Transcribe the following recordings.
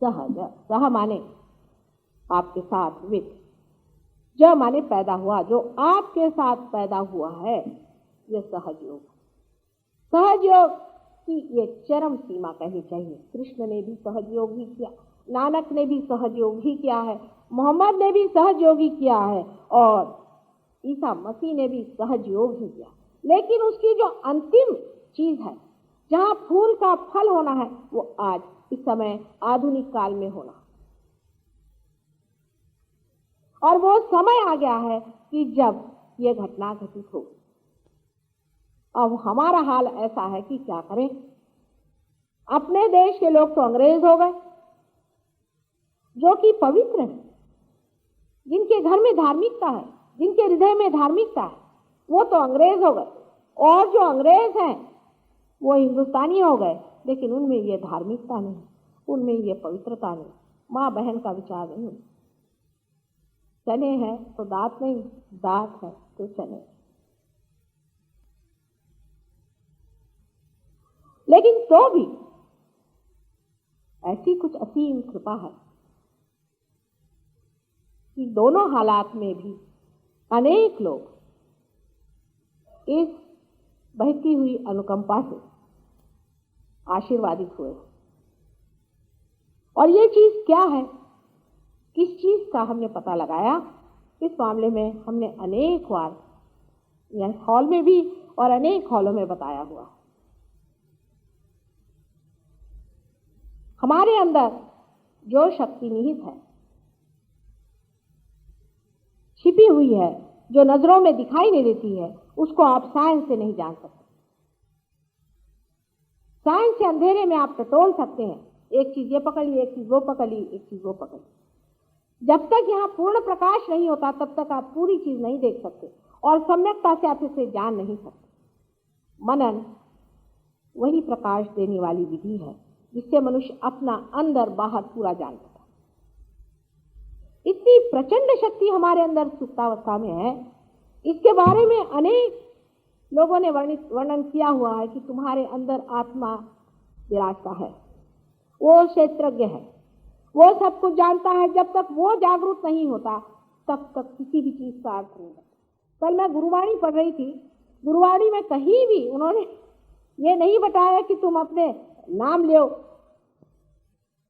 सहज, सह माने आपके साथ, विद, ज माने पैदा हुआ, जो आपके साथ पैदा हुआ है, ये सहज योग। सहज योग की ये चरम सीमा कहनी चाहिए। कृष्ण ने भी सहज योग ही किया, नानक ने भी सहज योग ही किया है, मोहम्मद ने भी सहज योग ही किया है, और ईसा मसीह ने भी सहज योग ही किया। लेकिन उसकी जो अंतिम चीज है, जहां फूल का फल होना है, वो आज इस समय आधुनिक काल में होना, और वो समय आ गया है कि जब ये घटना घटित हो। अब हमारा हाल ऐसा है कि क्या करें। अपने देश के लोग तो अंग्रेज हो गए, जो कि पवित्र है, जिनके घर में धार्मिकता है, जिनके हृदय में धार्मिकता है, वो तो अंग्रेज हो गए। और जो अंग्रेज हैं वो हिंदुस्तानी हो गए, लेकिन उनमें ये धार्मिकता नहीं, उनमें ये पवित्रता नहीं, माँ बहन का विचार नहीं। चने हैं तो दांत नहीं, दांत है तो चने। लेकिन तो भी ऐसी कुछ असीम कृपा है कि दोनों हालात में भी अनेक लोग इस बहती हुई अनुकंपा से आशीर्वादित हुए। और ये चीज क्या है, किस चीज का हमने पता लगाया, इस मामले में हमने अनेक बार यह हॉल में भी और अनेक हॉलों में बताया हुआ। हमारे अंदर जो शक्ति निहित है, छिपी हुई है, जो नजरों में दिखाई नहीं देती है, उसको आप साइंस से नहीं जान सकते। साइंस के अंधेरे में आप टटोल सकते हैं, एक चीज ये पकड़ ली, एक चीज वो पकड़ ली, एक चीज वो पकड़ ली। जब तक यहाँ पूर्ण प्रकाश नहीं होता, तब तक आप पूरी चीज नहीं देख सकते, और सम्यकता से आप इसे जान नहीं सकते। मनन वही प्रकाश देने वाली विधि है जिससे मनुष्य अपना अंदर बाहर पूरा जान सकता है। इतनी प्रचंड शक्ति हमारे अंदर सुप्तावस्था में है, इसके बारे में अनेक लोगों ने वर्णन किया हुआ है कि तुम्हारे अंदर आत्मा विराजता है, वो क्षेत्रज्ञ है, वो सब कुछ जानता है। जब तक वो जागरूक नहीं होता, तब तक किसी भी चीज का अर्थ नहीं होता। कल मैं गुरुवाणी पढ़ रही थी, गुरुवाणी में कहीं भी उन्होंने ये नहीं बताया कि तुम अपने नाम लो।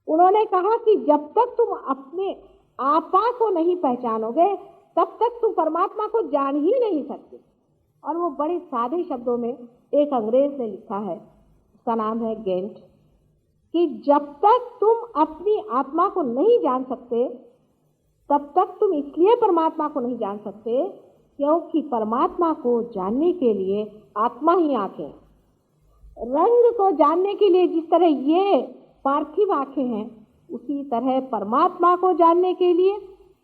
उन्होंने कहा कि जब तक तुम अपने आपा को नहीं पहचानोगे, तब तक तुम परमात्मा को जान ही नहीं सकते। और वो बड़े सादे शब्दों में एक अंग्रेज ने लिखा है, उसका नाम है गेंट, कि जब तक तुम अपनी आत्मा को नहीं जान सकते, तब तक तुम इसलिए परमात्मा को नहीं जान सकते क्योंकि परमात्मा को जानने के लिए आत्मा ही आंखें। रंग को जानने के लिए जिस तरह ये पार्थिव आंखें हैं, उसी तरह परमात्मा को जानने के लिए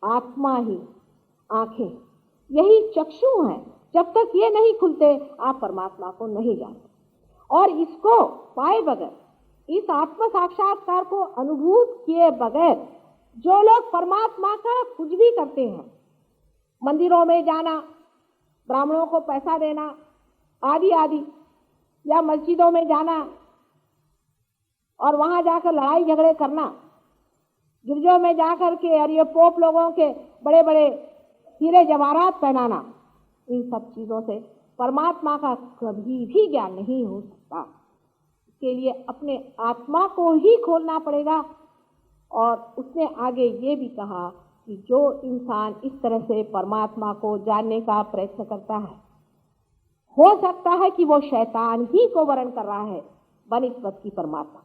आत्मा ही आंखें, यही चक्षु हैं। जब तक ये नहीं खुलते, आप परमात्मा को नहीं जानते। और इसको पाए बगैर, इस आत्म साक्षात्कार को अनुभूत किए बगैर जो लोग परमात्मा का कुछ भी करते हैं, मंदिरों में जाना, ब्राह्मणों को पैसा देना आदि आदि, या मस्जिदों में जाना और वहां जाकर लड़ाई झगड़े करना, गिरजों में जाकर के और ये पोप लोगों के बड़े बड़े हीरे जवाहरात पहनाना, इन सब चीजों से परमात्मा का कभी भी ज्ञान नहीं हो सकता। इसके लिए अपने आत्मा को ही खोलना पड़ेगा। और उसने आगे ये भी कहा कि जो इंसान इस तरह से परमात्मा को जानने का प्रयत्न करता है, हो सकता है कि वो शैतान ही को वर्ण कर रहा है बनिस्बत की परमात्मा,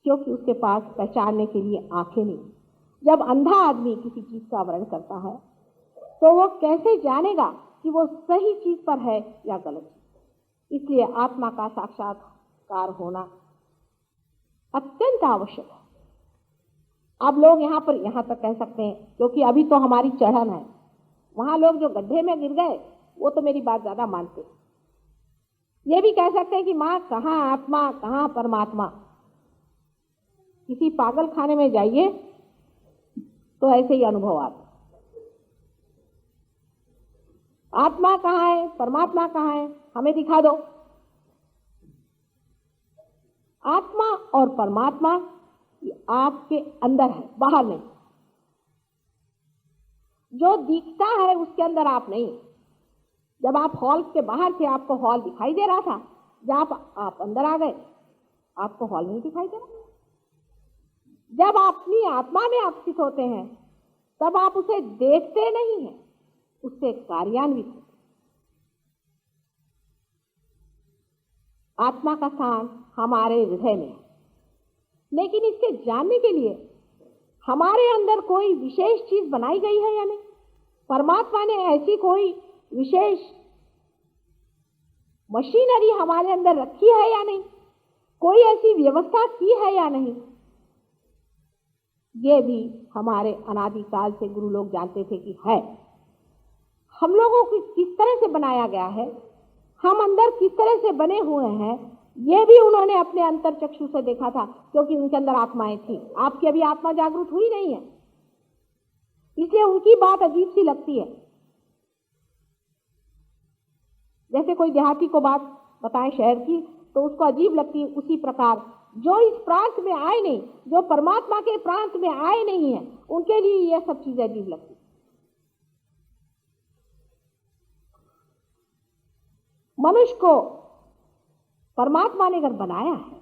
क्योंकि उसके पास पहचानने के लिए आंखें नहीं। जब अंधा आदमी किसी चीज का वर्ण करता है, तो वो कैसे जानेगा कि वो सही चीज पर है या गलत चीज? इसलिए आत्मा का साक्षात्कार होना अत्यंत आवश्यक है। अब लोग यहाँ तक कह सकते हैं, क्योंकि अभी तो हमारी चढ़न है, वहां लोग जो गड्ढे में गिर गए वो तो मेरी बात ज्यादा मानते। ये भी कह सकते हैं कि माँ कहाँ आत्मा कहाँ परमात्मा। किसी पागल खाने में जाइए तो ऐसे ही अनुभव आता। आत्मा कहाँ है, परमात्मा कहाँ है, हमें दिखा दो। आत्मा और परमात्मा ये आपके अंदर है, बाहर नहीं। जो दिखता है उसके अंदर आप नहीं। जब आप हॉल के बाहर थे आपको हॉल दिखाई दे रहा था, जब आप अंदर आ गए आपको हॉल नहीं दिखाई दे रहा। जब अपनी आत्मा में आप स्थित होते हैं तब आप उसे देखते नहीं हैं, उससे कार्यान्वित होते। आत्मा का स्थान हमारे हृदय में है, लेकिन इसके जानने के लिए हमारे अंदर कोई विशेष चीज बनाई गई है या नहीं। परमात्मा ने ऐसी कोई विशेष मशीनरी हमारे अंदर रखी है या नहीं, कोई ऐसी व्यवस्था की है या नहीं, ये भी हमारे अनादिकाल से गुरु लोग जानते थे कि है। हम लोगों को किस तरह से बनाया गया है, हम अंदर किस तरह से बने हुए हैं, ये भी उन्होंने अपने अंतर चक्षु से देखा था, क्योंकि उनके अंदर आत्माएं थी। आपकी अभी आत्मा जागृत हुई नहीं है, इसलिए उनकी बात अजीब सी लगती है। जैसे कोई देहाती को बात बताएं शहर की तो उसको अजीब लगती है, उसी प्रकार जो इस प्रांत में आए नहीं, जो परमात्मा के प्रांत में आए नहीं है, उनके लिए यह सब चीजें अजीब लगती। मनुष्य को परमात्मा ने अगर बनाया है,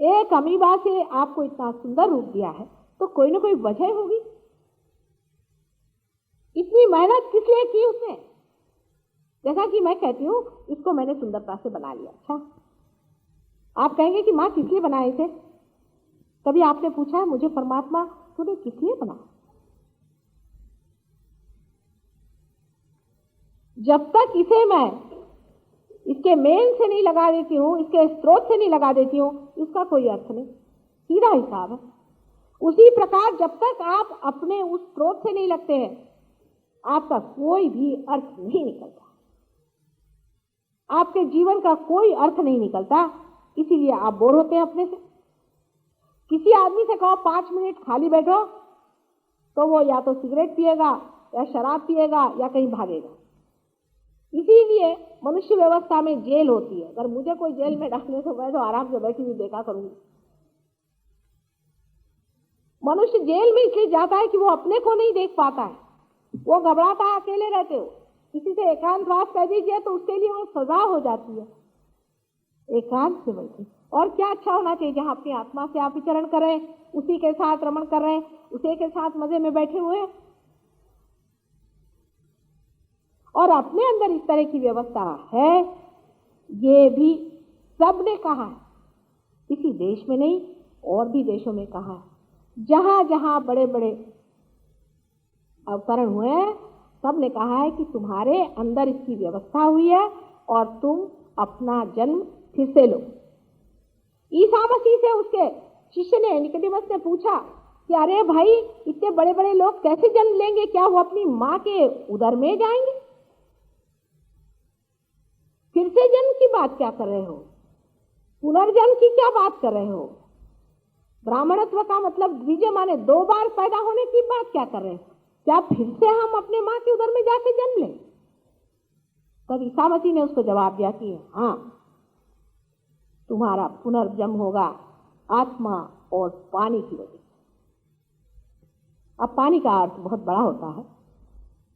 एक अमीबा से आपको इतना सुंदर रूप दिया है, तो कोई ना कोई वजह होगी। इतनी मेहनत किस लिए की उसने? जैसा कि मैं कहती हूं, इसको मैंने सुंदरता से बना लिया। अच्छा, आप कहेंगे कि मां किस लिए बनाए थे? कभी आपने पूछा है मुझे परमात्मा तूने किस लिए बनाया? जब तक इसे मैं इसके मेन से नहीं लगा देती हूं, इसके स्रोत से नहीं लगा देती हूं, इसका कोई अर्थ नहीं, सीधा हिसाब है। उसी प्रकार जब तक आप अपने उस स्रोत से नहीं लगते हैं, आपका कोई भी अर्थ नहीं निकलता, आपके जीवन का कोई अर्थ नहीं निकलता। इसीलिए आप बोर होते हैं अपने से। किसी आदमी से कहो 5 मिनट खाली बैठो, तो वो या तो सिगरेट पिएगा या शराब पिएगा या कहीं भागेगा। इसीलिए मनुष्य व्यवस्था में जेल होती है। अगर मुझे कोई जेल में डालने तो मैं तो आराम से बैठी हुई देखा करूंगी। मनुष्य जेल में इसलिए जाता है कि वो अपने को नहीं देख पाता है, वो घबराता है। अकेले रहते हो, किसी से एकांतवास कर दीजिए तो उसके लिए वो सजा हो जाती है। एकांत से बैठे, और क्या अच्छा होना चाहिए जहां अपनी आत्मा से आप विचरण कर रहे हैं, उसी के साथ रमण कर रहे हैं, उसी के साथ मजे में बैठे हुए हैं, और अपने अंदर इस तरह की व्यवस्था है। ये भी सबने कहा है, किसी देश में नहीं और भी देशों में कहा है। जहां जहां बड़े बड़े अवतरण हुए हैं, सबने कहा है कि तुम्हारे अंदर इसकी व्यवस्था हुई है और तुम अपना जन्म फिर से लो। ईसा मसीह से उसके शिष्य ने, निकोदेमस ने पूछा कि अरे भाई, इतने बड़े बड़े लोग कैसे जन्म लेंगे? क्या वो अपनी मां के उदर में जाएंगे? फिर से जन्म की बात क्या कर रहे हो? पुनर्जन्म की क्या बात कर रहे हो? ब्राह्मणत्व का मतलब द्विज माने 2 बार पैदा होने की बात क्या कर रहे हैं? क्या फिर से हम अपने मां के उदर में जाके जन्म लें? तब ईसा मसीह ने उसको जवाब दिया कि हाँ, तुम्हारा पुनर्जन्म होगा आत्मा और पानी की वजह से। अब पानी का अर्थ बहुत बड़ा होता है।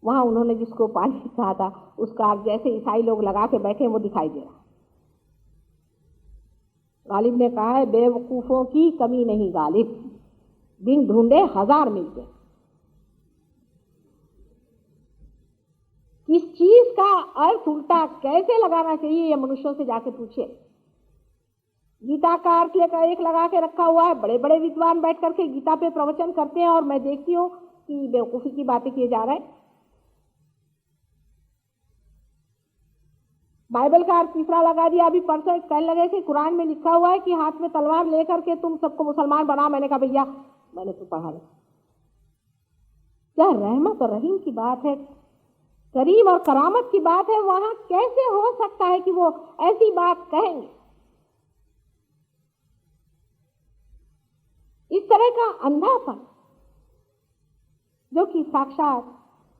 वहां उन्होंने जिसको पानी कहा था उसका अर्थ जैसे ईसाई लोग लगा के बैठे वो दिखाई दे रहा। गालिब ने कहा है, बेवकूफों की कमी नहीं गालिब, बिन ढूंढे 1000 मिलते। किस चीज का अर्थ उल्टा कैसे लगाना चाहिए, ये मनुष्यों से जाके पूछिए। गीता का अर्थ एक लगा के रखा हुआ है, बड़े बड़े विद्वान बैठ करके गीता पे प्रवचन करते हैं, और मैं देखती हूँ कि बेवकूफी की बातें किए जा रहे हैं। बाइबल का अर्थ तीसरा लगा दिया। अभी परसों कल लगे कि कुरान में लिखा हुआ है कि हाथ में तलवार लेकर के तुम सबको मुसलमान बनाओ। मैंने कहा भैया, मैंने तो पढ़ा नहीं। क्या रहमत और रहीम की बात है, करीम और करामत की बात है, वहां कैसे हो सकता है कि वो ऐसी बात कहेंगे? इस तरह का अंधापन जो कि साक्षात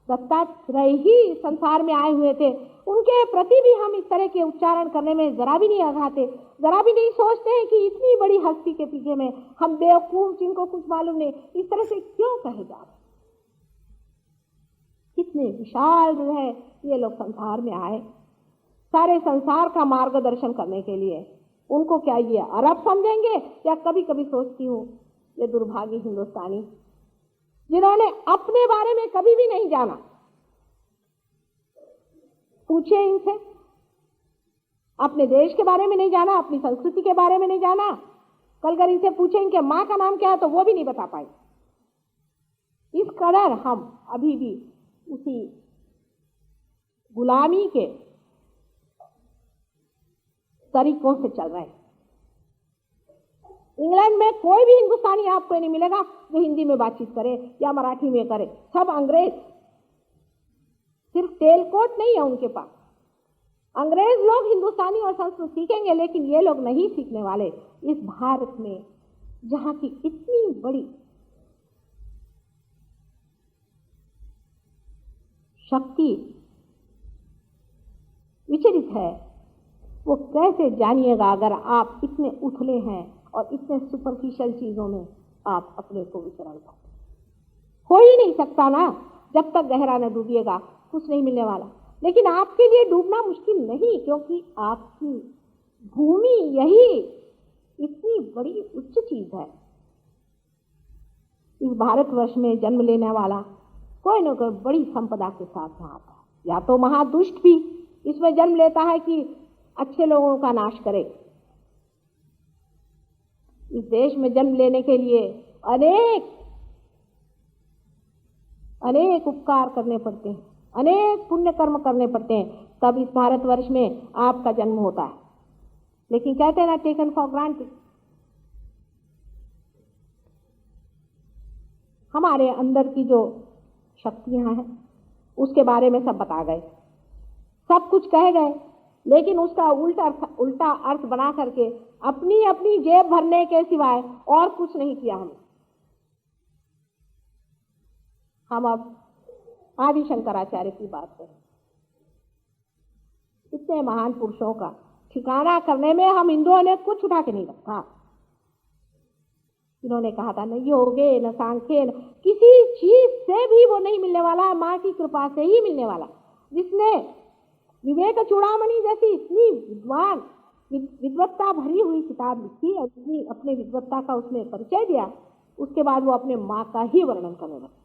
दत्तात्रेय ही संसार में आए हुए थे, उनके प्रति भी हम इस तरह के उच्चारण करने में जरा भी नहीं आघाते, जरा भी नहीं सोचते हैं कि इतनी बड़ी हस्ती के पीछे में हम बेवकूफ जिनको कुछ मालूम नहीं, इस तरह से क्यों कहे जा रहे। कितने विशाल है ये लोग संसार में आए, सारे संसार का मार्गदर्शन करने के लिए। उनको क्या ये अरब समझेंगे? या कभी कभी सोचती हूँ ये दुर्भागी हिंदुस्तानी जिन्होंने अपने बारे में कभी भी नहीं जाना। पूछिए इनसे, अपने देश के बारे में नहीं जाना, अपनी संस्कृति के बारे में नहीं जाना। कल अगर इनसे पूछें इनके माँ का नाम क्या है तो वो भी नहीं बता पाए। इस कदर हम अभी भी उसी गुलामी के तरीकों से चल रहे हैं। इंग्लैंड में कोई भी हिंदुस्तानी आपको नहीं मिलेगा जो हिंदी में बातचीत करे या मराठी में करे, सब अंग्रेज। सिर्फ तेलकोट नहीं है उनके पास। अंग्रेज लोग हिंदुस्तानी और संस्कृत सीखेंगे, लेकिन ये लोग नहीं सीखने वाले। इस भारत में जहां की इतनी बड़ी शक्ति विचरित है, वो कैसे जानिएगा अगर आप इतने उथले हैं और इतने सुपरफिशियल चीजों में आप अपने को विचरण पाते। हो ही नहीं सकता ना, जब तक गहरा न डूबिएगा कुछ नहीं मिलने वाला। लेकिन आपके लिए डूबना मुश्किल नहीं, क्योंकि आपकी भूमि यही इतनी बड़ी उच्च चीज है। इस भारतवर्ष में जन्म लेने वाला कोई न कोई बड़ी संपदा के साथ यहाँ आता है। या तो महादुष्ट भी इसमें जन्म लेता है कि अच्छे लोगों का नाश करे। इस देश में जन्म लेने के लिए अनेक अनेक उपकार करने पड़ते हैं, अनेक पुण्य कर्म करने पड़ते हैं, तब इस भारतवर्ष में आपका जन्म होता है। लेकिन कहते हैं ना, टेकन फॉर ग्रांटेड। हमारे अंदर की जो शक्तियां हैं उसके बारे में सब बता गए, सब कुछ कह गए, लेकिन उसका उल्टा अर्थ बना करके अपनी अपनी जेब भरने के सिवाय और कुछ नहीं किया हमने। हम अब आदि शंकराचार्य की बात करें। इतने महान पुरुषों का ठिकाना करने में हम हिंदुओं ने कुछ उठा के नहीं रखा। इन्होंने कहा था, न योगे न सांख्ये, किसी चीज से भी वो नहीं मिलने वाला, माँ की कृपा से ही मिलने वाला। जिसने विवेक चूड़ामणि जैसी इतनी विद्वान विद्वत्ता भरी हुई किताब लिखी और इतनी अपने विद्वत्ता का उसमें परिचय दिया, उसके बाद वो अपने माँ का ही वर्णन करने लगे।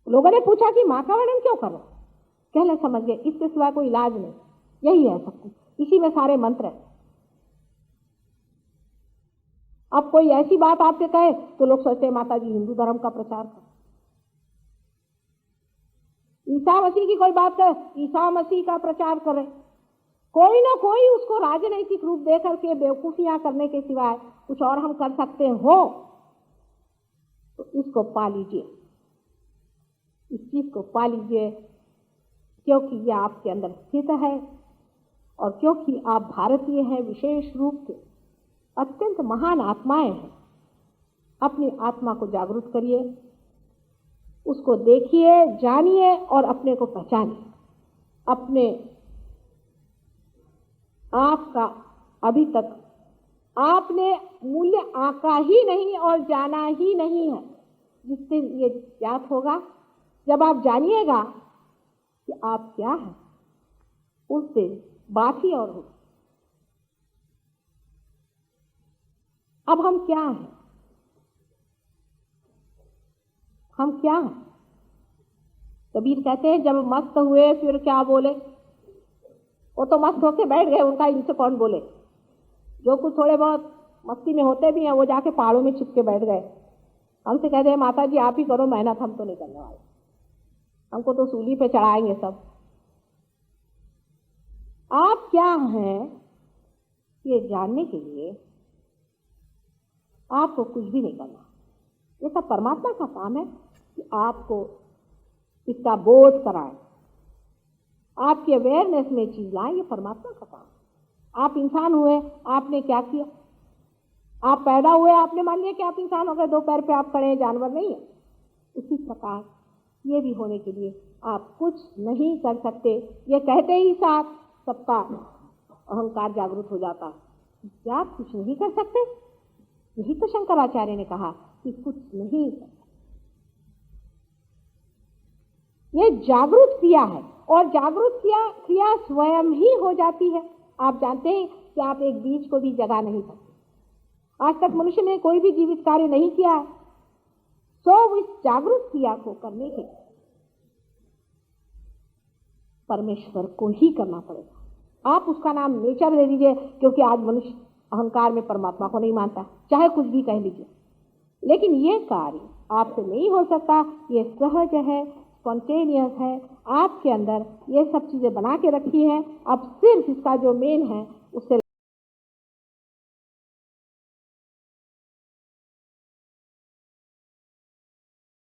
लोगों ने पूछा कि माँ का वर्णन क्यों कर रहे? कहने समझ गए इसके सिवा कोई इलाज नहीं, यही है सब कुछ, इसी में सारे मंत्र है। अब कोई ऐसी बात आपसे कहे तो लोग सोचते हैं माता जी हिंदू धर्म का प्रचार कर। ईसा मसीह की कोई बात कहे, ईसा मसीह का प्रचार करे। कोई ना कोई उसको राजनैतिक रूप दे करके बेवकूफियां करने के सिवाय कुछ और हम कर सकते हो तो इसको पा लीजिए, इस चीज को पा लीजिए, क्योंकि यह आपके अंदर स्थित है और क्योंकि आप भारतीय हैं, विशेष रूप से अत्यंत महान आत्माएं हैं। अपनी आत्मा को जागरूक करिए, उसको देखिए, जानिए और अपने को पहचानिए। अपने आप का अभी तक आपने मूल्य आंका ही नहीं और जाना ही नहीं है। जिस दिन ये ज्ञात होगा, जब आप जानिएगा कि आप क्या हैं, उस दिन बात ही और होगी। अब हम क्या हैं? हम क्या हैं? कबीर कहते हैं, जब मस्त हुए फिर क्या बोले। वो तो मस्त होके बैठ गए, उनका इनसे कौन बोले। जो कुछ थोड़े बहुत मस्ती में होते भी हैं वो जाके पहाड़ों में छिप के बैठ गए। हमसे कहते हैं माता जी आप ही करो मेहनत, हम तो नहीं करने वाले, हमको तो सूली पे चढ़ाएंगे सब। आप क्या हैं ये जानने के लिए आपको कुछ भी नहीं करना। ये सब परमात्मा का काम है कि आपको इसका बोध कराए, आपकी अवेयरनेस में चीज लाए। ये परमात्मा का काम। आप इंसान हुए, आपने क्या किया? आप पैदा हुए, आपने मान लिया कि आप इंसान हो गए, दो पैर पे आप खड़े हैं, जानवर नहीं है। उसी प्रकार ये भी होने के लिए आप कुछ नहीं कर सकते। ये कहते ही साथ सबका अहंकार जागृत हो जाता। क्या आप कुछ नहीं कर सकते? यही तो शंकराचार्य ने कहा कि कुछ नहीं कर सकते। ये जागृत क्रिया है और जागृत क्रिया स्वयं ही हो जाती है। आप जानते हैं कि आप एक बीज को भी जगा नहीं सकते। आज तक मनुष्य ने कोई भी जीवित कार्य नहीं किया, तो इस जागृत क्रिया को करने के परमेश्वर को ही करना पड़ेगा। आप उसका नाम नेचर दे दीजिए, क्योंकि आज मनुष्य अहंकार में परमात्मा को नहीं मानता, चाहे कुछ भी कह लीजिए। लेकिन ये कार्य आपसे नहीं हो सकता। ये सहज है, स्पॉन्टेनियस है, आपके अंदर ये सब चीजें बना के रखी हैं। अब सिर्फ इसका जो मेन है उससे